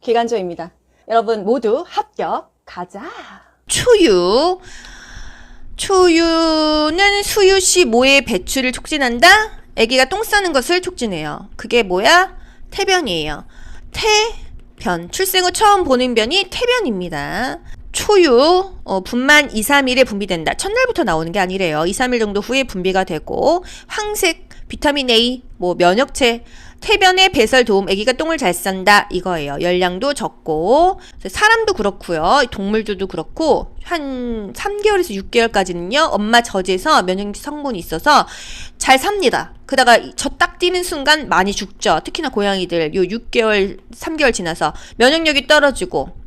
기간조입니다. 여러분 모두 합격 가자. 초유. 초유는 수유 시 모의 배출을 촉진한다? 아기가 똥 싸는 것을 촉진해요. 그게 뭐야? 태변이에요. 태변. 출생 후 처음 보는 변이 태변입니다. 초유, 분만 2, 3일에 분비된다. 첫날부터 나오는 게 아니래요. 2, 3일 정도 후에 분비가 되고, 황색, 비타민 A, 면역체, 태변의 배설 도움, 아기가 똥을 잘 싼다 이거예요. 열량도 적고 사람도 그렇고요. 동물들도 그렇고 한 3개월에서 6개월까지는요. 엄마 젖에서 면역 성분이 있어서 잘 삽니다. 그다가 젖 딱 뛰는 순간 많이 죽죠. 특히나 고양이들 요 6개월, 3개월 지나서 면역력이 떨어지고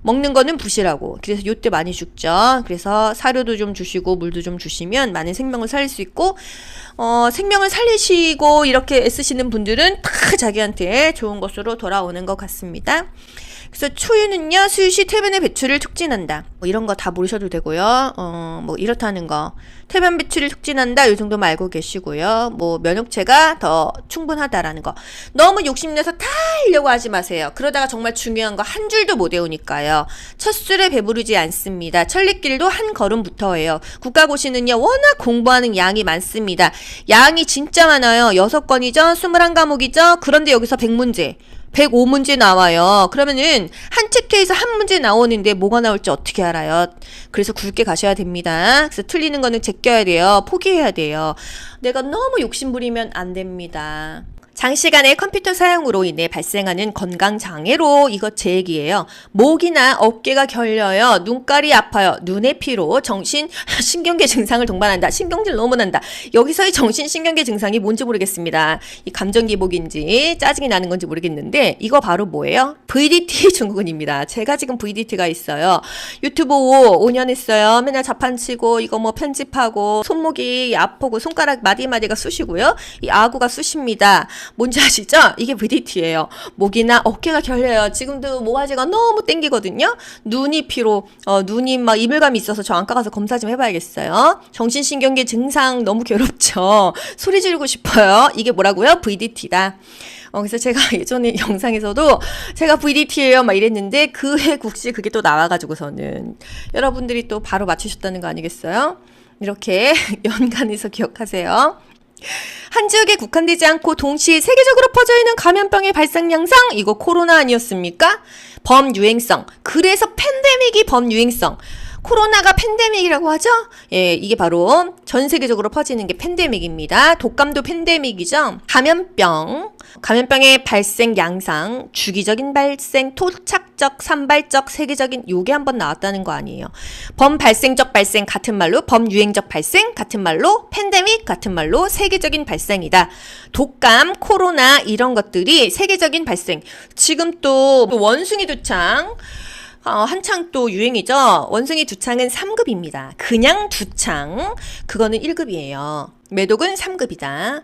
먹는 거는 부실하고 그래서 요때 많이 죽죠. 그래서 사료도 좀 주시고 물도 좀 주시면 많은 생명을 살릴 수 있고 생명을 살리시고 이렇게 애쓰시는 분들은 다 자기한테 좋은 것으로 돌아오는 것 같습니다. 그래서 초유는요 수유 시 태변의 배출을 촉진한다. 이런 거 다 모르셔도 되고요. 이렇다는 거 태변 배출을 촉진한다. 이 정도만 알고 계시고요. 면역체가 더 충분하다라는 거. 너무 욕심내서 다 하려고 하지 마세요. 그러다가 정말 중요한 거 한 줄도 못 외우니까요. 첫 술에 배부르지 않습니다. 천리길도 한 걸음부터예요. 국가고시는요 워낙 공부하는 양이 많습니다. 양이 진짜 많아요. 6건이죠. 21과목이죠. 그런데 여기서 100문제. 105문제 나와요. 그러면은 한 챕터에서 한 문제 나오는데 뭐가 나올지 어떻게 알아요? 그래서 굵게 가셔야 됩니다. 그래서 틀리는 거는 제껴야 돼요. 포기해야 돼요. 내가 너무 욕심부리면 안 됩니다. 장시간의 컴퓨터 사용으로 인해 발생하는 건강장애로 이것 제 얘기예요. 목이나 어깨가 결려요. 눈깔이 아파요. 눈의 피로, 신경계 증상을 동반한다. 신경질 너무 난다. 여기서의 정신신경계 증상이 뭔지 모르겠습니다. 이 감정기복인지 짜증이 나는 건지 모르겠는데 이거 바로 뭐예요? VDT 증후군입니다. 제가 지금 VDT가 있어요. 유튜브 5년 했어요. 맨날 자판치고 이거 편집하고 손목이 아프고 손가락 마디마디가 쑤시고요. 이 아구가 쑤십니다. 뭔지 아시죠? 이게 VDT예요. 목이나 어깨가 결려요. 지금도 모가지가 너무 땡기거든요. 눈이 피로, 눈이 이물감이 있어서 저 안과 가서 검사 좀 해봐야겠어요. 정신신경계 증상 너무 괴롭죠. 소리 지르고 싶어요. 이게 뭐라고요? VDT다. 그래서 제가 예전에 영상에서도 제가 VDT예요 이랬는데 그 해 국시 그게 또 나와가지고서는 여러분들이 또 바로 맞추셨다는 거 아니겠어요? 이렇게 연관해서 기억하세요. 한 지역에 국한되지 않고 동시에 세계적으로 퍼져있는 감염병의 발생 양상, 이거 코로나 아니었습니까? 범유행성. 그래서 팬데믹이 범유행성. 코로나가 팬데믹이라고 하죠? 예, 이게 바로 전 세계적으로 퍼지는 게 팬데믹입니다. 독감도 팬데믹이죠? 감염병의 발생 양상, 주기적인 발생, 토착적, 산발적, 세계적인 요게 한번 나왔다는 거 아니에요. 범발생적 발생 같은 말로, 범유행적 발생 같은 말로, 팬데믹 같은 말로 세계적인 발생이다. 독감, 코로나 이런 것들이 세계적인 발생. 지금 또 원숭이 두창 한창 또 유행이죠. 원숭이 두창은 3급입니다. 그냥 두창, 그거는 1급이에요. 매독은 3급이다.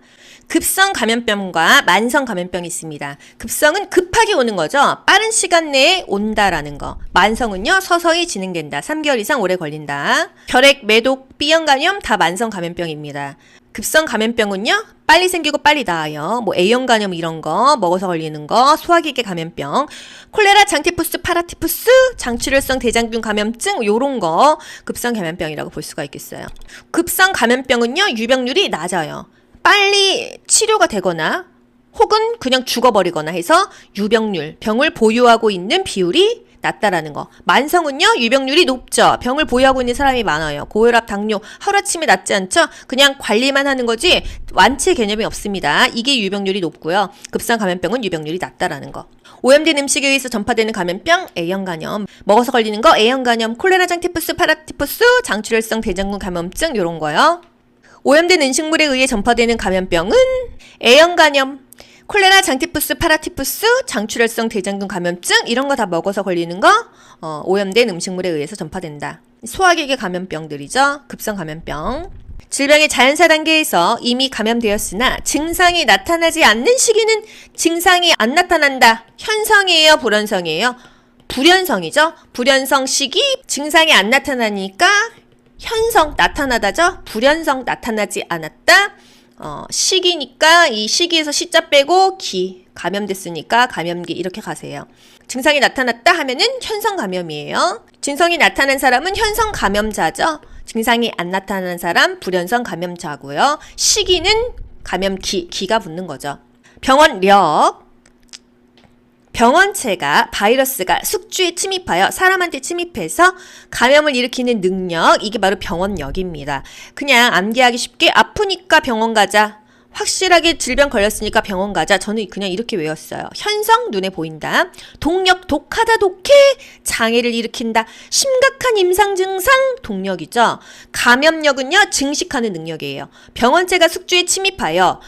급성 감염병과 만성 감염병이 있습니다. 급성은 급하게 오는 거죠. 빠른 시간 내에 온다라는 거. 만성은요, 서서히 진행된다. 3개월 이상 오래 걸린다. 결핵, 매독, B형 감염 다 만성 감염병입니다. 급성 감염병은요, 빨리 생기고 빨리 나아요. A형 감염 이런 거, 먹어서 걸리는 거, 소화기계 감염병, 콜레라, 장티푸스, 파라티푸스, 장출혈성 대장균 감염증, 요런 거 급성 감염병이라고 볼 수가 있겠어요. 급성 감염병은요, 유병률이 낮아요. 빨리 치료가 되거나 혹은 그냥 죽어버리거나 해서 유병률, 병을 보유하고 있는 비율이 낮다라는 거. 만성은요, 유병률이 높죠. 병을 보유하고 있는 사람이 많아요. 고혈압, 당뇨, 하루아침에 낫지 않죠? 그냥 관리만 하는 거지 완치 개념이 없습니다. 이게 유병률이 높고요. 급성 감염병은 유병률이 낮다라는 거. 오염된 음식에 의해서 전파되는 감염병, A형 감염. 먹어서 걸리는 거, A형 감염, 콜레라, 장티푸스, 파라티푸스, 장출혈성 대장균 감염증 요런 거요. 오염된 음식물에 의해 전파되는 감염병은 A형 감염, 콜레라, 장티푸스, 파라티푸스, 장출혈성 대장균 감염증 이런 거 다 먹어서 걸리는 거 오염된 음식물에 의해서 전파된다. 소화기계 감염병들이죠. 급성 감염병. 질병의 자연사 단계에서 이미 감염되었으나 증상이 나타나지 않는 시기는 증상이 안 나타난다. 현성이에요? 불현성이에요? 불현성이죠. 불현성 시기 증상이 안 나타나니까 현성 나타나다죠. 불현성 나타나지 않았다. 시기니까 이 시기에서 시자 빼고 기, 감염됐으니까 감염기 이렇게 가세요. 증상이 나타났다 하면은 현성 감염이에요. 증상이 나타난 사람은 현성 감염자죠. 증상이 안 나타나는 사람 불현성 감염자고요. 시기는 감염기, 기가 붙는 거죠. 병원력. 병원체가 바이러스가 숙주에 침입하여 사람한테 침입해서 감염을 일으키는 능력, 이게 바로 병원력입니다. 그냥 암기하기 쉽게 아프니까 병원 가자. 확실하게 질병 걸렸으니까 병원 가자. 저는 그냥 이렇게 외웠어요. 현성 눈에 보인다. 동력 독하다 독해 장애를 일으킨다. 심각한 임상 증상 동력이죠. 감염력은요 증식하는 능력이에요. 병원체가 숙주에 침입하여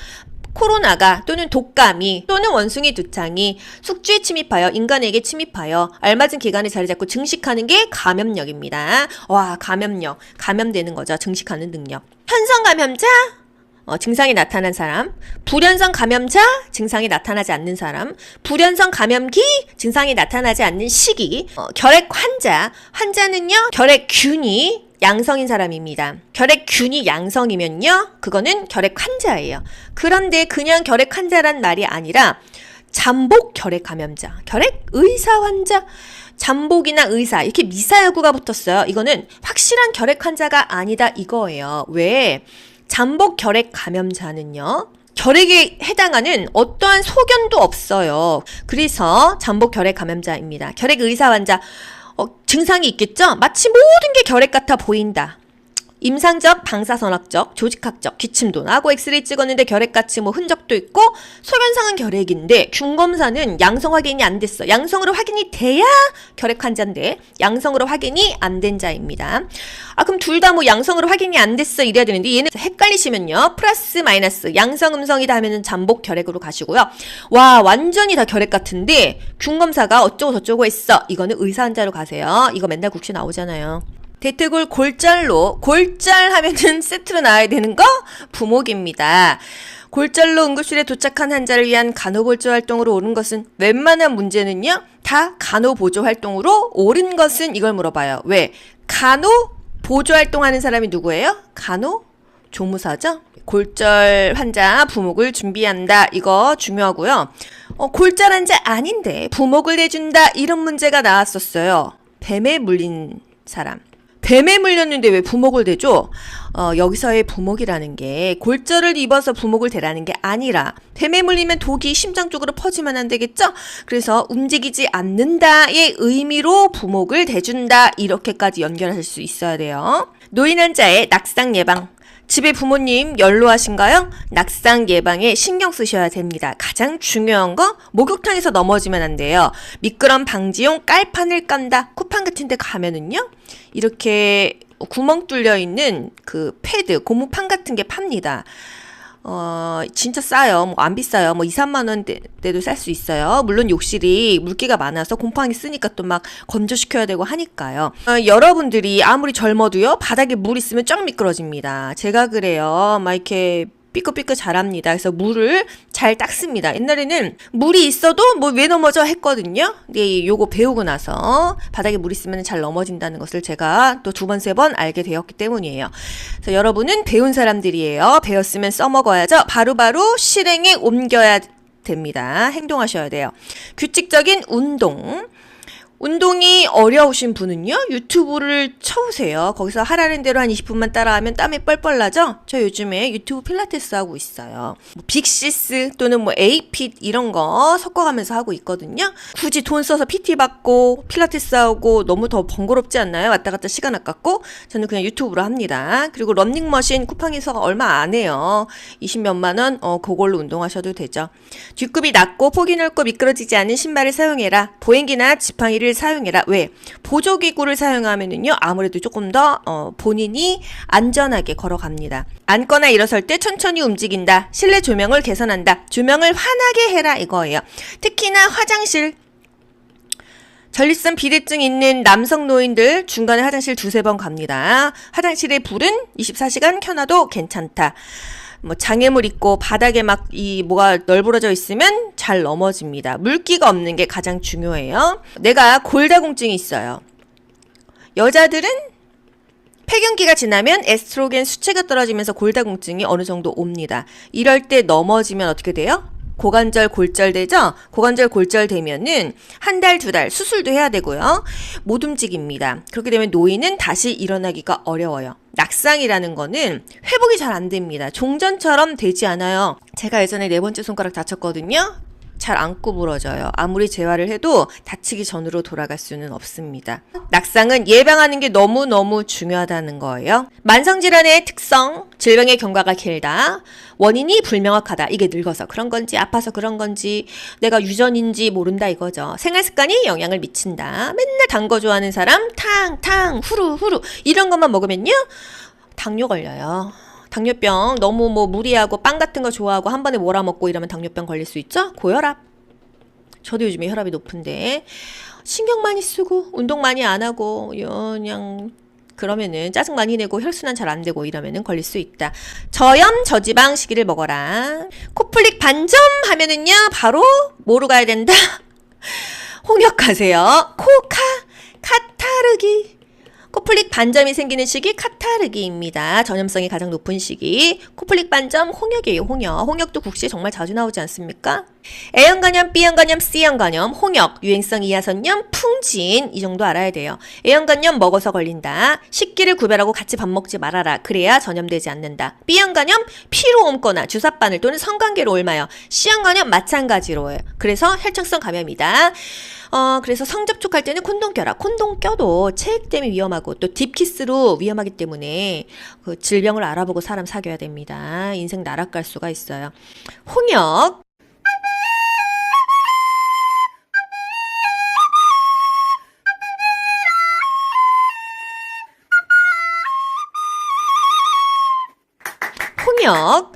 코로나가 또는 독감이 또는 원숭이 두창이 숙주에 침입하여 인간에게 침입하여 알맞은 기간에 자리 잡고 증식하는 게 감염력입니다. 와, 감염력, 감염되는 거죠. 증식하는 능력. 현성 감염자, 증상이 나타난 사람, 불현성 감염자, 증상이 나타나지 않는 사람, 불현성 감염기, 증상이 나타나지 않는 시기, 결핵 환자, 환자는요 결핵균이 양성인 사람입니다. 결핵균이 양성이면요 그거는 결핵 환자예요. 그런데 그냥 결핵 환자란 말이 아니라 잠복 결핵 감염자, 결핵 의사 환자, 잠복이나 의사 이렇게 미사여구가 붙었어요. 이거는 확실한 결핵 환자가 아니다 이거예요. 왜? 잠복 결핵 감염자는요 결핵에 해당하는 어떠한 소견도 없어요. 그래서 잠복 결핵 감염자입니다. 결핵 의사 환자, 증상이 있겠죠? 마치 모든 게 결핵 같아 보인다. 임상적, 방사선학적, 조직학적 기침도 나고 엑스레이 찍었는데 결핵같이 뭐 흔적도 있고 소견상은 결핵인데 균검사는 양성 확인이 안 됐어. 양성으로 확인이 돼야 결핵 환자인데 양성으로 확인이 안 된 자입니다. 그럼 둘 다 뭐 양성으로 확인이 안 됐어 이래야 되는데 얘는 헷갈리시면요. 플러스 마이너스 양성 음성이다 하면은 잠복 결핵으로 가시고요. 와 완전히 다 결핵 같은데 균검사가 어쩌고 저쩌고 했어. 이거는 의사 환자로 가세요. 이거 맨날 국시 나오잖아요. 대퇴골 골절로, 골절 하면은 세트로 나와야 되는 거 부목입니다. 골절로 응급실에 도착한 환자를 위한 간호보조 활동으로 옳은 것은 웬만한 문제는요 다 간호보조 활동으로 옳은 것은 이걸 물어봐요. 왜? 간호보조 활동하는 사람이 누구예요? 간호조무사죠. 골절 환자 부목을 준비한다. 이거 중요하고요. 골절 환자 아닌데 부목을 해준다. 이런 문제가 나왔었어요. 뱀에 물린 사람. 뱀에 물렸는데 왜 부목을 대죠? 여기서의 부목이라는 게 골절을 입어서 부목을 대라는 게 아니라 뱀에 물리면 독이 심장 쪽으로 퍼지면 안 되겠죠? 그래서 움직이지 않는다의 의미로 부목을 대준다. 이렇게까지 연결하실 수 있어야 돼요. 노인 환자의 낙상 예방. 집에 부모님 연로하신가요? 낙상 예방에 신경 쓰셔야 됩니다. 가장 중요한 거 목욕탕에서 넘어지면 안 돼요. 미끄럼 방지용 깔판을 깐다. 쿠팡 같은 데 가면은요. 이렇게 구멍 뚫려 있는 그 패드, 고무판 같은 게 팝니다. 진짜 싸요. 뭐 안 비싸요. 뭐 2, 3만 원대도 살 수 있어요. 물론 욕실이 물기가 많아서 곰팡이 쓰니까 또 막 건조시켜야 되고 하니까요. 여러분들이 아무리 젊어도요. 바닥에 물 있으면 쫙 미끄러집니다. 제가 그래요. 막 이렇게 삐끗삐끗 잘합니다. 그래서 물을 잘 닦습니다. 옛날에는 물이 있어도 뭐 왜 넘어져 했거든요. 근데 요거 배우고 나서 바닥에 물 있으면 잘 넘어진다는 것을 제가 또 2번, 3번 알게 되었기 때문이에요. 그래서 여러분은 배운 사람들이에요. 배웠으면 써먹어야죠. 바로바로 실행에 옮겨야 됩니다. 행동하셔야 돼요. 규칙적인 운동. 운동이 어려우신 분은요 유튜브를 쳐보세요. 거기서 하라는 대로 한 20분만 따라하면 땀이 뻘뻘 나죠. 저 요즘에 유튜브 필라테스 하고 있어요. 뭐 빅시스 또는 뭐 에이핏 이런 거 섞어가면서 하고 있거든요. 굳이 돈 써서 PT 받고 필라테스 하고 너무 더 번거롭지 않나요? 왔다 갔다 시간 아깝고. 저는 그냥 유튜브로 합니다. 그리고 런닝머신 쿠팡에서 얼마 안 해요. 20몇만 원 그걸로 운동하셔도 되죠. 뒷굽이 낮고 폭이 넓고 미끄러지지 않은 신발을 사용해라. 보행기나 지팡이를 사용해라. 왜? 보조기구를 사용하면은요 아무래도 조금 더 본인이 안전하게 걸어갑니다. 앉거나 일어설 때 천천히 움직인다. 실내 조명을 개선한다. 조명을 환하게 해라 이거예요. 특히나 화장실, 전립선 비대증 있는 남성 노인들 중간에 화장실 2-3번 갑니다. 화장실에 불은 24시간 켜놔도 괜찮다. 뭐 장애물 있고 바닥에 막 이 뭐가 널브러져 있으면 잘 넘어집니다. 물기가 없는 게 가장 중요해요. 내가 골다공증이 있어요. 여자들은 폐경기가 지나면 에스트로겐 수치가 떨어지면서 골다공증이 어느 정도 옵니다. 이럴 때 넘어지면 어떻게 돼요? 고관절 골절 되죠? 고관절 골절 되면은 한 달, 두 달 수술도 해야 되고요. 못 움직입니다. 그렇게 되면 노인은 다시 일어나기가 어려워요. 낙상이라는 거는 회복이 잘 안 됩니다. 종전처럼 되지 않아요. 제가 예전에 네 번째 손가락 다쳤거든요. 잘 안 구부러져요. 아무리 재활을 해도 다치기 전으로 돌아갈 수는 없습니다. 낙상은 예방하는 게 너무너무 중요하다는 거예요. 만성질환의 특성, 질병의 경과가 길다, 원인이 불명확하다. 이게 늙어서 그런 건지 아파서 그런 건지 내가 유전인지 모른다 이거죠. 생활습관이 영향을 미친다. 맨날 단 거 좋아하는 사람 탕 후루 이런 것만 먹으면요 당뇨 걸려요. 당뇨병 너무 무리하고 빵 같은 거 좋아하고 한 번에 몰아먹고 이러면 당뇨병 걸릴 수 있죠. 고혈압. 저도 요즘에 혈압이 높은데 신경 많이 쓰고 운동 많이 안 하고 그냥 그러면은 짜증 많이 내고 혈순환 잘 안 되고 이러면은 걸릴 수 있다. 저염 저지방 시기를 먹어라. 코플릭 반점 하면은요 바로 뭐로 가야 된다. 홍역 가세요. 카타르기. 코플릭 반점이 생기는 시기 카타르기입니다. 전염성이 가장 높은 시기. 코플릭 반점 홍역이에요. 홍역도 국시에 정말 자주 나오지 않습니까? A형 간염, B형 간염, C형 간염, 홍역, 유행성 이하선염, 풍진 이 정도 알아야 돼요. A형 간염 먹어서 걸린다. 식기를 구별하고 같이 밥 먹지 말아라. 그래야 전염되지 않는다. B형 간염 피로 옮거나 주사바늘 또는 성관계로 옮아요. C형 간염 마찬가지로 해요. 그래서 혈청성 감염이다. 그래서 성접촉할 때는 콘돔 껴라. 콘돔 껴도 체액 때문에 위험하고 또 딥키스로 위험하기 때문에 그 질병을 알아보고 사람 사귀어야 됩니다. 인생 나락갈 수가 있어요. 홍역. 홍역.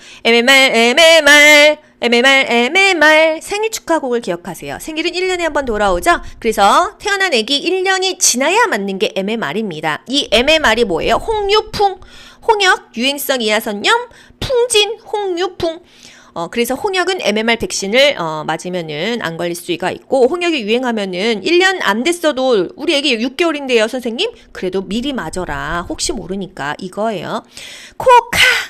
MMR 생일 축하곡을 기억하세요. 생일은 1년에 한 번 돌아오죠. 그래서 태어난 애기 1년이 지나야 맞는 게 MMR입니다. 이 MMR이 뭐예요? 홍유풍, 홍역, 유행성 이하선염, 풍진, 홍유풍. 그래서 홍역은 MMR 백신을 맞으면은 안 걸릴 수가 있고, 홍역이 유행하면은 1년 안 됐어도 우리 애기 6개월인데요, 선생님? 그래도 미리 맞아라. 혹시 모르니까 이거예요.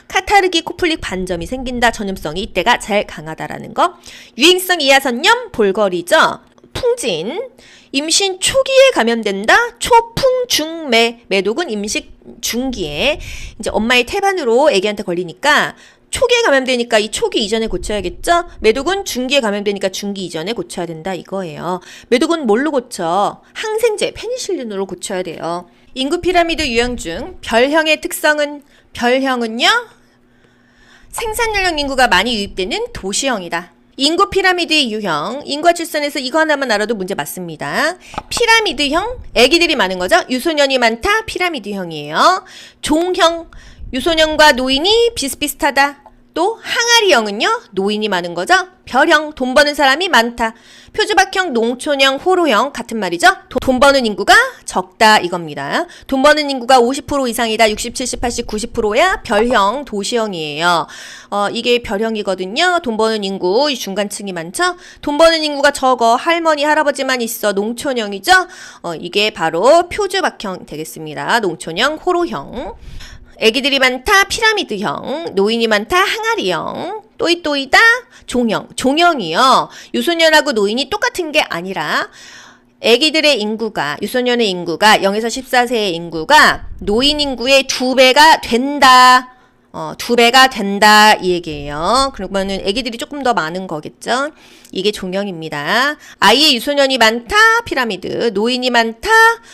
카타르기 코플릭 반점이 생긴다. 전염성이 이때가 제일 강하다라는 거. 유행성 이하선염 볼거리죠. 풍진. 임신 초기에 감염된다. 초풍중매. 매독은 임신 중기에 이제 엄마의 태반으로 애기한테 걸리니까 초기에 감염되니까 이 초기 이전에 고쳐야겠죠? 매독은 중기에 감염되니까 중기 이전에 고쳐야 된다 이거예요. 매독은 뭘로 고쳐? 항생제, 페니실린으로 고쳐야 돼요. 인구 피라미드 유형 중 별형의 특성은, 별형은요? 생산 연령 인구가 많이 유입되는 도시형이다. 인구 피라미드의 유형, 인구와 출산에서 이거 하나만 알아도 문제 맞습니다. 피라미드형, 애기들이 많은 거죠? 유소년이 많다, 피라미드형이에요. 종형, 유소년과 노인이 비슷비슷하다. 또 항아리형은요, 노인이 많은 거죠? 별형, 돈 버는 사람이 많다. 표주박형, 농촌형, 호로형 같은 말이죠? 돈 버는 인구가 적다 이겁니다. 돈 버는 인구가 50% 이상이다. 60, 70, 80, 90%야 별형, 도시형이에요. 이게 별형이거든요. 돈 버는 인구, 이 중간층이 많죠? 돈 버는 인구가 적어. 할머니, 할아버지만 있어. 농촌형이죠? 이게 바로 표주박형 되겠습니다. 농촌형, 호로형. 애기들이 많다, 피라미드형. 노인이 많다, 항아리형. 또이또이다, 종형. 종형이요. 유소년하고 노인이 똑같은 게 아니라 애기들의 인구가, 유소년의 인구가 0에서 14세의 인구가 노인 인구의 2배가 된다. 2배가 된다 이 얘기예요. 그러면은 애기들이 조금 더 많은 거겠죠. 이게 종형입니다. 아이의 유소년이 많다, 피라미드. 노인이 많다,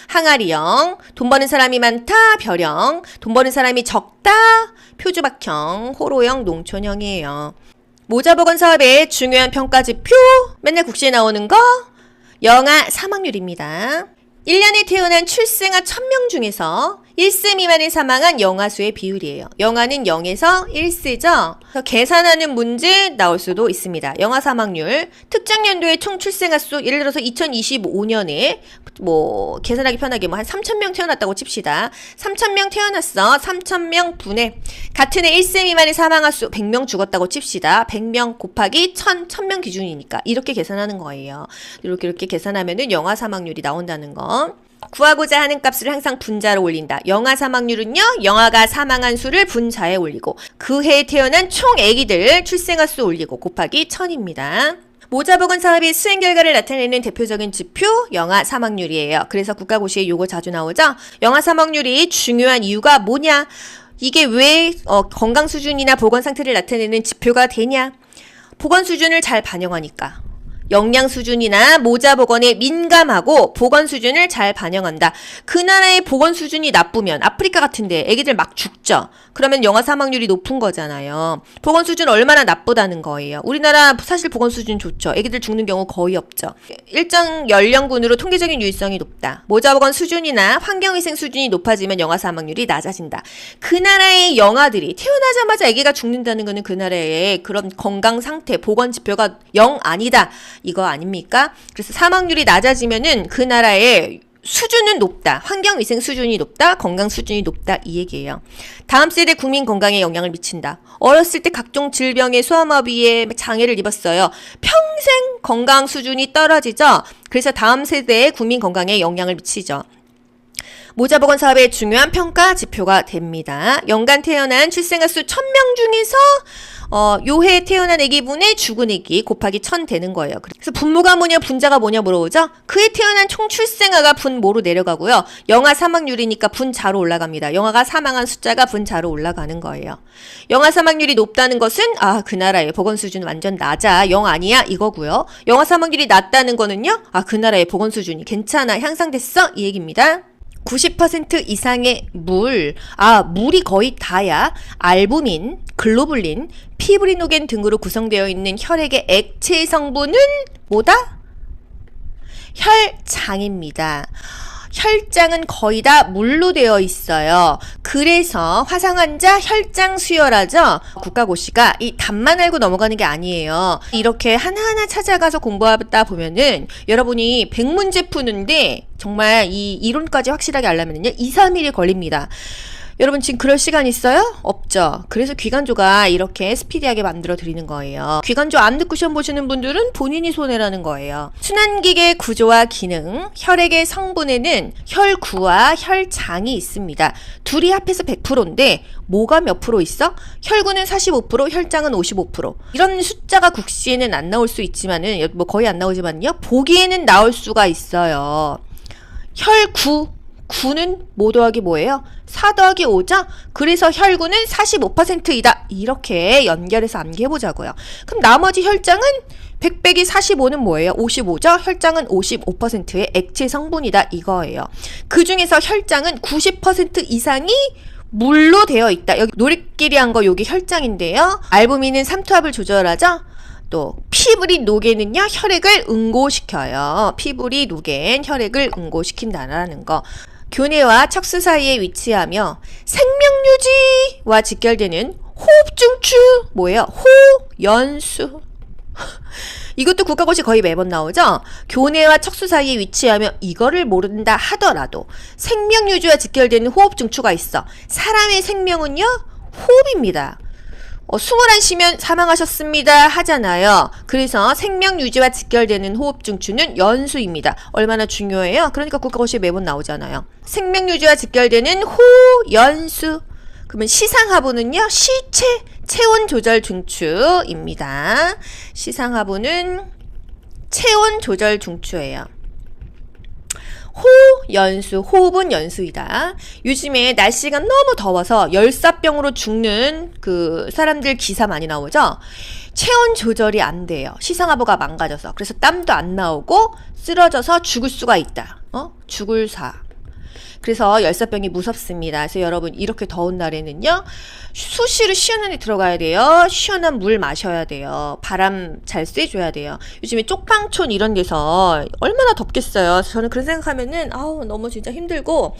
항아리형. 돈 버는 사람이 많다, 별형. 돈 버는 사람이 적다, 표주박형, 호로형, 농촌형이에요. 모자보건 사업의 중요한 평가지표, 맨날 국시에 나오는 거, 영아 사망률입니다. 1년에 태어난 출생아 1000명 중에서 1세 미만의 사망한 영아 수의 비율이에요. 영아는 0에서 1세죠. 그래서 계산하는 문제 나올 수도 있습니다. 영아 사망률, 특정 연도의 총 출생아 수, 예를 들어서 2025년에 계산하기 편하게 한 3000명 태어났다고 칩시다. 3000명 태어났어. 3000명 분의 같은 해 1세 미만의 사망아 수 100명 죽었다고 칩시다. 100명 곱하기 1000명 기준이니까 이렇게 계산하는 거예요. 이렇게 계산하면은 영아 사망률이 나온다는 거. 구하고자 하는 값을 항상 분자로 올린다. 영아 사망률은요, 영아가 사망한 수를 분자에 올리고 그 해에 태어난 총 아기들 출생아 수 올리고 곱하기 1000입니다. 모자보건 사업의 수행 결과를 나타내는 대표적인 지표 영아 사망률이에요. 그래서 국가고시에 요거 자주 나오죠. 영아 사망률이 중요한 이유가 뭐냐? 이게 왜 건강 수준이나 보건 상태를 나타내는 지표가 되냐? 보건 수준을 잘 반영하니까. 영양 수준이나 모자 보건에 민감하고 보건 수준을 잘 반영한다. 그 나라의 보건 수준이 나쁘면 아프리카 같은데 애기들 막 죽죠. 그러면 영아 사망률이 높은 거잖아요. 보건 수준 얼마나 나쁘다는 거예요. 우리나라 사실 보건 수준 좋죠. 애기들 죽는 경우 거의 없죠. 일정 연령군으로 통계적인 유의성이 높다. 모자 보건 수준이나 환경위생 수준이 높아지면 영아 사망률이 낮아진다. 그 나라의 영아들이 태어나자마자 애기가 죽는다는 거는 그 나라의 그런 건강 상태, 보건 지표가 영 아니다. 이거 아닙니까? 그래서 사망률이 낮아지면은 그 나라의 수준은 높다. 환경위생 수준이 높다. 건강 수준이 높다. 이 얘기예요. 다음 세대 국민 건강에 영향을 미친다. 어렸을 때 각종 질병에 소아마비에 장애를 입었어요. 평생 건강 수준이 떨어지죠. 그래서 다음 세대의 국민 건강에 영향을 미치죠. 모자보건 사업의 중요한 평가 지표가 됩니다. 연간 태어난 출생아 수 1000명 중에서 요해 태어난 아기분의 죽은 아기 곱하기 1000 되는 거예요. 그래서 분모가 뭐냐 분자가 뭐냐 물어보죠. 그해 태어난 총 출생아가 분모로 내려가고요. 영아 사망률이니까 분자로 올라갑니다. 영아가 사망한 숫자가 분자로 올라가는 거예요. 영아 사망률이 높다는 것은 그 나라의 보건 수준 완전 낮아. 영 아니야 이거고요. 영아 사망률이 낮다는 거는요. 그 나라의 보건 수준이 괜찮아 향상됐어 이 얘기입니다. 90% 이상의 물이 거의 다야. 알부민, 글로불린, 피브리노겐 등으로 구성되어 있는 혈액의 액체 성분은 뭐다? 혈장입니다. 혈장은 거의 다 물로 되어 있어요. 그래서 화상환자 혈장 수혈하죠. 국가고시가 이 답만 알고 넘어가는 게 아니에요. 이렇게 하나하나 찾아가서 공부하다 보면은 여러분이 100문제 푸는데 정말 이 이론까지 확실하게 알려면은요 2, 3일이 걸립니다. 여러분 지금 그럴 시간 있어요? 없죠. 그래서 귀간조가 이렇게 스피디하게 만들어 드리는 거예요. 귀간조 안 듣고 시험 보시는 분들은 본인이 손해라는 거예요. 순환기계 구조와 기능, 혈액의 성분에는 혈구와 혈장이 있습니다. 둘이 합해서 100%인데 뭐가 몇 프로 있어? 혈구는 45%, 혈장은 55%. 이런 숫자가 국시에는 안 나올 수 있지만은 뭐 거의 안 나오지만요. 보기에는 나올 수가 있어요. 혈구는 뭐 더하기 뭐예요? 4 더하기 5죠? 그래서 혈구는 45%이다. 이렇게 연결해서 암기해보자고요. 그럼 나머지 혈장은 100 빼기 45는 뭐예요? 55죠? 혈장은 55%의 액체 성분이다. 이거예요. 그 중에서 혈장은 90% 이상이 물로 되어 있다. 여기 노릇끼리 한 거 여기 혈장인데요. 알부민은 삼투압을 조절하죠? 또 피브리노겐은요 혈액을 응고시켜요. 피브리노겐 혈액을 응고시킨다라는 거. 교내와 척수 사이에 위치하며 생명유지와 직결되는 호흡중추 뭐예요? 호연수. 이것도 국가고시 거의 매번 나오죠? 교내와 척수 사이에 위치하며 이거를 모른다 하더라도 생명유지와 직결되는 호흡중추가 있어. 사람의 생명은요 호흡입니다. 숨을 안 쉬면 사망하셨습니다 하잖아요. 그래서 생명유지와 직결되는 호흡중추는 연수입니다. 얼마나 중요해요? 그러니까 국가고시에 매번 나오잖아요. 생명유지와 직결되는 호연수. 그러면 시상하부는요. 시체 체온조절 중추입니다. 시상하부는 체온조절 중추예요. 호연수, 호흡은 연수이다. 요즘에 날씨가 너무 더워서 열사병으로 죽는 그 사람들 기사 많이 나오죠? 체온 조절이 안 돼요. 시상하부가 망가져서. 그래서 땀도 안 나오고 쓰러져서 죽을 수가 있다. 죽을 사. 그래서 열사병이 무섭습니다. 그래서 여러분 이렇게 더운 날에는요. 수시로 시원한 데 들어가야 돼요. 시원한 물 마셔야 돼요. 바람 잘 쐬줘야 돼요. 요즘에 쪽방촌 이런 데서 얼마나 덥겠어요. 저는 그런 생각하면은 너무 진짜 힘들고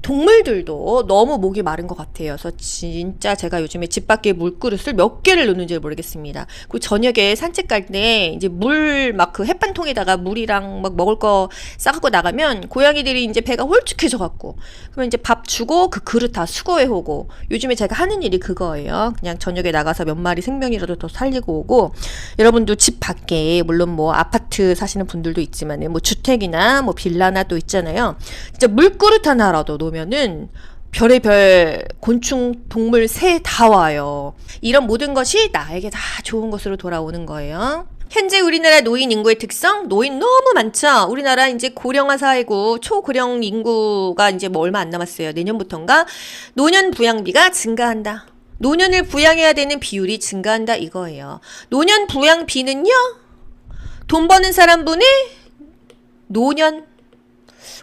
동물들도 너무 목이 마른 것 같아요. 그래서 진짜 제가 요즘에 집 밖에 물그릇을 몇 개를 놓는지 모르겠습니다. 그리고 저녁에 산책 갈 때 이제 물 막 그 햇반통에다가 물이랑 막 먹을 거 싸갖고 나가면 고양이들이 이제 배가 홀쭉해져 갖고 그러면 이제 밥 주고 그 그릇 다 수거해 오고 요즘에 제가 하는 일이 그거예요. 그냥 저녁에 나가서 몇 마리 생명이라도 더 살리고 오고 여러분도 집 밖에 물론 뭐 아파트 사시는 분들도 있지만 뭐 주택이나 뭐 빌라나 또 있잖아요. 진짜 물그릇 하나라도 놓으면은 별의별 곤충, 동물, 새 다 와요. 이런 모든 것이 나에게 다 좋은 것으로 돌아오는 거예요. 현재 우리나라 노인 인구의 특성, 노인 너무 많죠? 우리나라 이제 고령화 사회고 초고령 인구가 이제 뭐 얼마 안 남았어요. 내년부터인가? 노년 부양비가 증가한다. 노년을 부양해야 되는 비율이 증가한다 이거예요. 노년 부양비는요, 돈 버는 사람분의 노년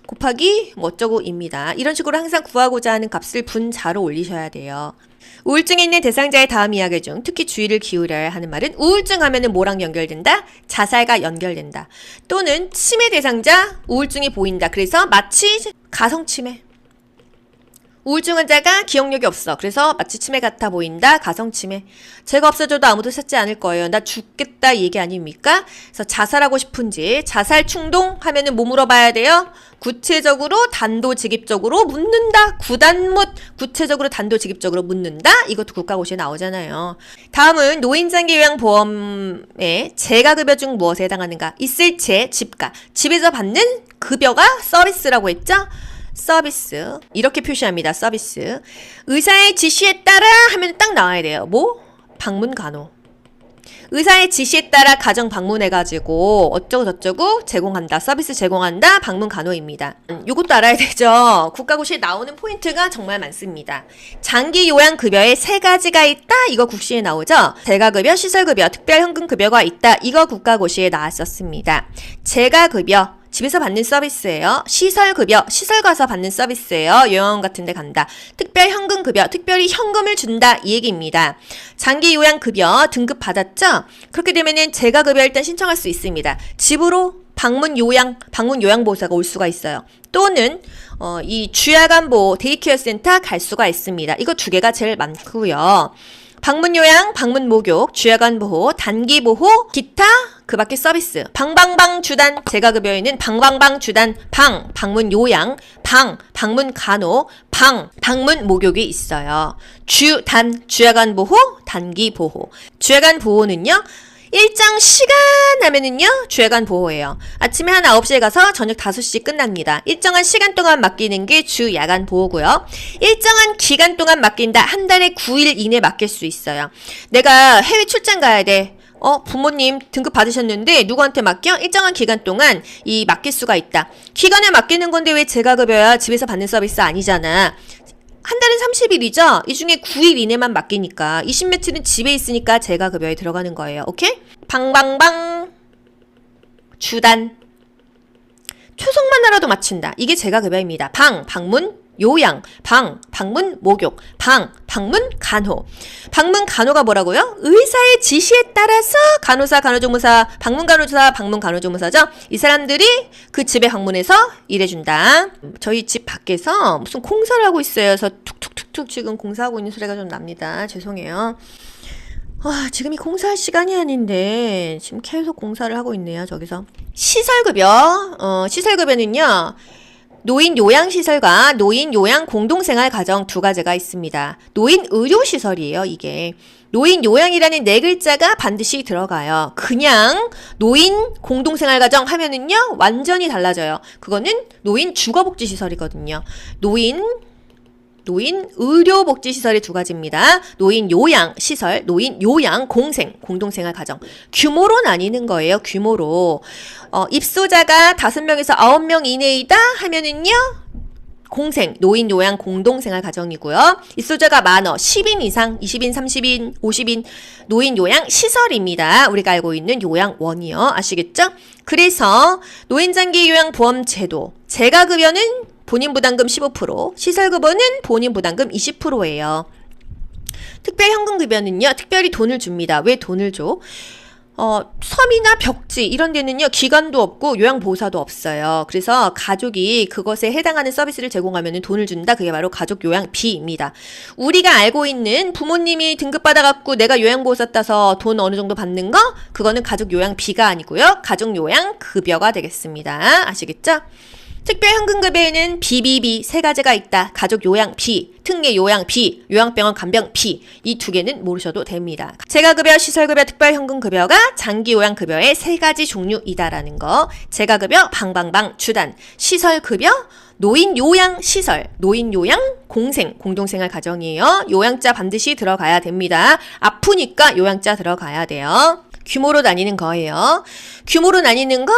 곱하기 뭐 어쩌고입니다. 이런 식으로 항상 구하고자 하는 값을 분자로 올리셔야 돼요. 우울증에 있는 대상자의 다음 이야기 중 특히 주의를 기울여야 하는 말은 우울증 하면은 뭐랑 연결된다? 자살과 연결된다. 또는 치매 대상자 우울증이 보인다. 그래서 마치 가성치매. 우울증 환자가 기억력이 없어. 그래서 마치 치매 같아 보인다. 가성치매. 제가 없어져도 아무도 찾지 않을 거예요. 나 죽겠다 이 얘기 아닙니까? 그래서 자살하고 싶은지 자살 충동 하면은 뭐 물어봐야 돼요? 구체적으로 단도직입적으로 묻는다. 구단못 구체적으로 단도직입적으로 묻는다. 이것도 국가고시에 나오잖아요. 다음은 노인장기요양보험의 재가급여 중 무엇에 해당하는가? 있을 제 집가. 집에서 받는 급여가 서비스라고 했죠? 서비스. 이렇게 표시합니다. 서비스. 의사의 지시에 따라 하면 딱 나와야 돼요. 뭐? 방문 간호. 의사의 지시에 따라 가정 방문해가지고 어쩌고 저쩌고 제공한다. 서비스 제공한다. 방문 간호입니다. 요것도 알아야 되죠. 국가고시에 나오는 포인트가 정말 많습니다. 장기 요양급여에 3가지가 있다. 이거 국시에 나오죠. 재가급여, 시설급여, 특별현금급여가 있다. 이거 국가고시에 나왔었습니다. 재가급여. 집에서 받는 서비스예요. 시설급여, 시설 가서 받는 서비스예요. 요양원 같은 데 간다. 특별현금급여, 특별히 현금을 준다. 이 얘기입니다. 장기요양급여 등급 받았죠? 그렇게 되면은 재가급여 일단 신청할 수 있습니다. 집으로 방문 요양보호사가 올 수가 있어요. 또는 이 주야간보호 데이케어 센터 갈 수가 있습니다. 이거 2개가 제일 많고요. 방문요양, 방문목욕, 주야간보호, 단기보호, 기타 그 밖에 서비스. 방방방 주단, 재가급여에는 방방방 주단, 방문요양, 방문간호, 방문목욕이 있어요. 주야간보호, 단기보호. 주야간보호는요, 일정 시간 하면은요, 주야간 보호예요. 아침에 한 9시에 가서 저녁 5시 끝납니다. 일정한 시간 동안 맡기는 게 주야간 보호고요. 일정한 기간 동안 맡긴다. 한 달에 9일 이내 맡길 수 있어요. 내가 해외 출장 가야 돼. 부모님 등급 받으셨는데 누구한테 맡겨? 일정한 기간 동안 맡길 수가 있다. 기간에 맡기는 건데 왜 재가급여야? 집에서 받는 서비스 아니잖아. 한 달은 30일이죠? 이 중에 9일 이내만 맡기니까 20며칠은 집에 있으니까 재가급여에 들어가는 거예요. 오케이? 방방방 주단 초성만 알아도 맞춘다. 이게 재가급여입니다. 방문 요양, 방문 목욕, 방문 간호. 방문 간호가 뭐라고요? 의사의 지시에 따라서 간호사, 간호조무사, 방문 간호사, 방문 간호조무사죠. 이 사람들이 그 집에 방문해서 일해준다. 저희 집 밖에서 무슨 공사를 하고 있어요. 그래서 툭툭툭툭 지금 공사하고 있는 소리가 좀 납니다. 죄송해요. 지금이 공사할 시간이 아닌데 지금 계속 공사를 하고 있네요. 저기서. 시설급여. 시설급여는요. 노인 요양시설과 노인 요양 공동생활 가정 2가지가 있습니다. 노인 의료시설이에요, 이게. 노인 요양이라는 4글자가 반드시 들어가요. 그냥 노인 공동생활 가정 하면은요, 완전히 달라져요. 그거는 노인 주거복지시설이거든요. 노인 의료복지시설이 2가지입니다. 노인 요양시설, 노인 요양 공동생활 가정. 규모로 나뉘는 거예요. 규모로. 입소자가 5명에서 9명 이내이다 하면은요. 노인 요양 공동생활 가정이고요. 입소자가 많어. 10인 이상, 20인, 30인, 50인 노인 요양 시설입니다. 우리가 알고 있는 요양원이요. 아시겠죠? 그래서 노인장기 요양보험 제도, 재가급여는 본인 부담금 15%, 시설급여는 본인 부담금 20%예요. 특별현금급여는요, 특별히 돈을 줍니다. 왜 돈을 줘? 섬이나 벽지 이런 데는요 기관도 없고 요양보호사도 없어요. 그래서 가족이 그것에 해당하는 서비스를 제공하면 돈을 준다. 그게 바로 가족 요양비입니다. 우리가 알고 있는 부모님이 등급받아갖고 내가 요양보호사 따서 돈 어느 정도 받는 거, 그거는 가족 요양비가 아니고요 가족 요양급여가 되겠습니다. 아시겠죠? 특별현금급여에는 비비비 세 가지가 있다. 가족 요양비, 특례 요양비, 요양병원 간병비, 이 두 개는 모르셔도 됩니다. 재가급여, 시설급여, 특별현금급여가 장기요양급여의 세 가지 종류이다라는 거. 재가급여, 방방방, 주단, 시설급여, 노인요양시설, 노인요양, 공생, 공동생활 가정이에요. 요양자 반드시 들어가야 됩니다. 아프니까 요양자 들어가야 돼요. 규모로 나뉘는 거예요. 규모로 나뉘는 거,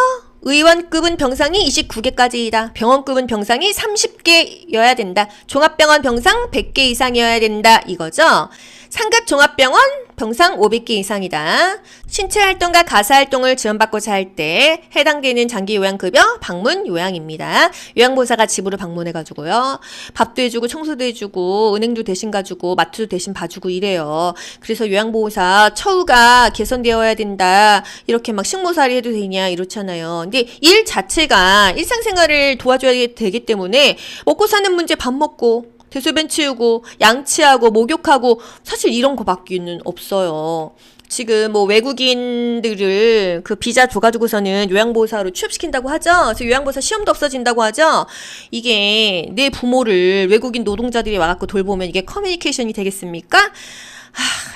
의원급은 병상이 29개까지이다. 병원급은 병상이 30개여야 된다. 종합병원 병상 100개 이상이어야 된다. 이거죠. 상급 종합병원 병상 500개 이상이다. 신체활동과 가사활동을 지원받고자 할 때 해당되는 장기요양급여 방문 요양입니다. 요양보호사가 집으로 방문해가지고요. 밥도 해주고 청소도 해주고 은행도 대신 가주고 마트도 대신 봐주고 이래요. 그래서 요양보호사 처우가 개선되어야 된다. 이렇게 막 식모살이 해도 되냐 이렇잖아요. 근데 일 자체가 일상생활을 도와줘야 되기 때문에 먹고 사는 문제 밥 먹고 대소변 치우고 양치하고 목욕하고 사실 이런 거밖에는 없어요. 지금 뭐 외국인들을 그 비자 줘가지고서는 요양보호사로 취업시킨다고 하죠. 그래서 요양보호사 시험도 없어진다고 하죠. 이게 내 부모를 외국인 노동자들이 와갖고 돌보면 이게 커뮤니케이션이 되겠습니까?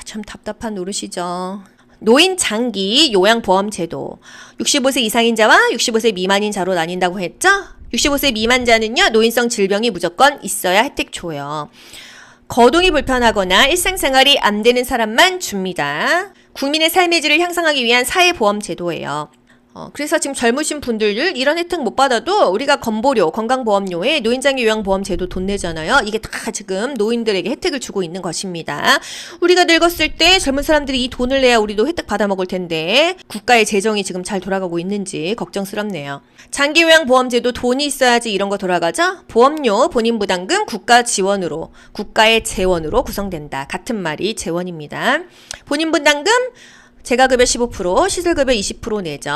참 답답한 노릇이죠. 노인 장기 요양보험제도 65세 이상인 자와 65세 미만인 자로 나뉜다고 했죠? 65세 미만자는요 노인성 질병이 무조건 있어야 혜택 줘요. 거동이 불편하거나 일상생활이 안 되는 사람만 줍니다. 국민의 삶의 질을 향상하기 위한 사회보험제도예요. 그래서 지금 젊으신 분들 이런 혜택 못 받아도 우리가 건보료, 건강보험료에 노인장기 요양보험제도 돈 내잖아요. 이게 다 지금 노인들에게 혜택을 주고 있는 것입니다. 우리가 늙었을 때 젊은 사람들이 이 돈을 내야 우리도 혜택 받아 먹을 텐데 국가의 재정이 지금 잘 돌아가고 있는지 걱정스럽네요. 장기요양보험제도 돈이 있어야지 이런 거 돌아가죠? 보험료, 본인부담금, 국가 지원으로, 국가의 재원으로 구성된다. 같은 말이 재원입니다. 본인부담금 재가급여 15%, 시설급여 20% 내죠.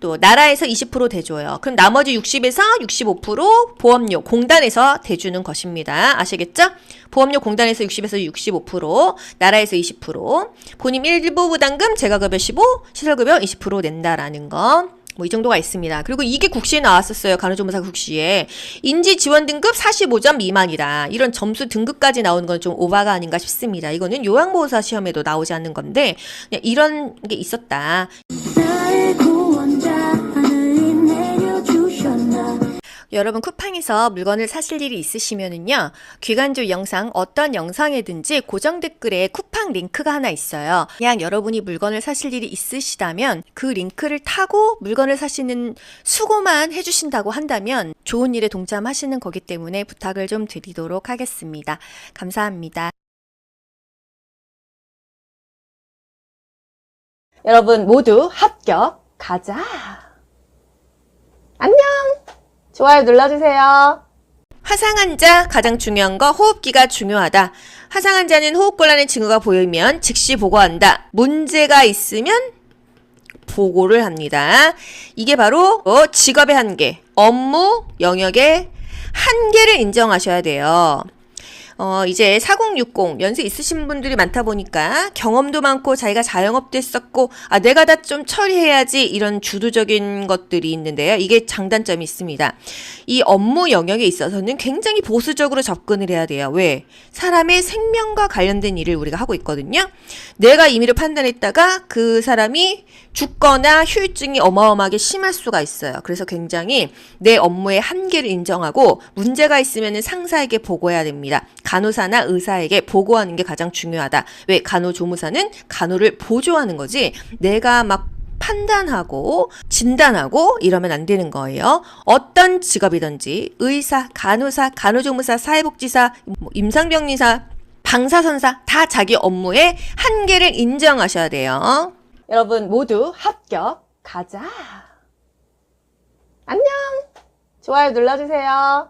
또 나라에서 20% 대줘요. 그럼 나머지 60에서 65% 보험료 공단에서 대주는 것입니다. 아시겠죠? 보험료 공단에서 60에서 65%, 나라에서 20%, 본인 일부 부담금 재가급여 15, 시설급여 20% 낸다라는 거. 뭐 이 정도가 있습니다. 그리고 이게 국시에 나왔었어요. 간호조무사 국시에. 인지지원 등급 45점 미만이다. 이런 점수 등급까지 나오는 건 좀 오바가 아닌가 싶습니다. 이거는 요양보호사 시험에도 나오지 않는 건데 그냥 이런 게 있었다. 여러분 쿠팡에서 물건을 사실 일이 있으시면은요 귀간주 영상 어떤 영상이든지 고정 댓글에 쿠팡 링크가 하나 있어요. 그냥 여러분이 물건을 사실 일이 있으시다면 그 링크를 타고 물건을 사시는 수고만 해주신다고 한다면 좋은 일에 동참하시는 거기 때문에 부탁을 좀 드리도록 하겠습니다. 감사합니다. 여러분 모두 합격. 가자. 안녕. 좋아요 눌러주세요. 화상 환자 가장 중요한 거 호흡기가 중요하다. 화상 환자는 호흡곤란의 징후가 보이면 즉시 보고한다. 문제가 있으면 보고를 합니다. 이게 바로 직업의 한계, 업무 영역의 한계를 인정하셔야 돼요. 이제 4060 연세 있으신 분들이 많다 보니까 경험도 많고 자기가 자영업도 했었고 내가 다 좀 처리해야지 이런 주도적인 것들이 있는데요. 이게 장단점이 있습니다. 이 업무 영역에 있어서는 굉장히 보수적으로 접근을 해야 돼요. 왜? 사람의 생명과 관련된 일을 우리가 하고 있거든요. 내가 임의로 판단했다가 그 사람이 죽거나 후유증이 어마어마하게 심할 수가 있어요. 그래서 굉장히 내 업무의 한계를 인정하고 문제가 있으면 상사에게 보고해야 됩니다. 간호사나 의사에게 보고하는 게 가장 중요하다. 왜? 간호조무사는 간호를 보조하는 거지 내가 막 판단하고 진단하고 이러면 안 되는 거예요. 어떤 직업이든지 의사, 간호사, 간호조무사, 사회복지사, 임상병리사, 방사선사 다 자기 업무의 한계를 인정하셔야 돼요. 여러분 모두 합격. 가자. 안녕. 좋아요 눌러주세요.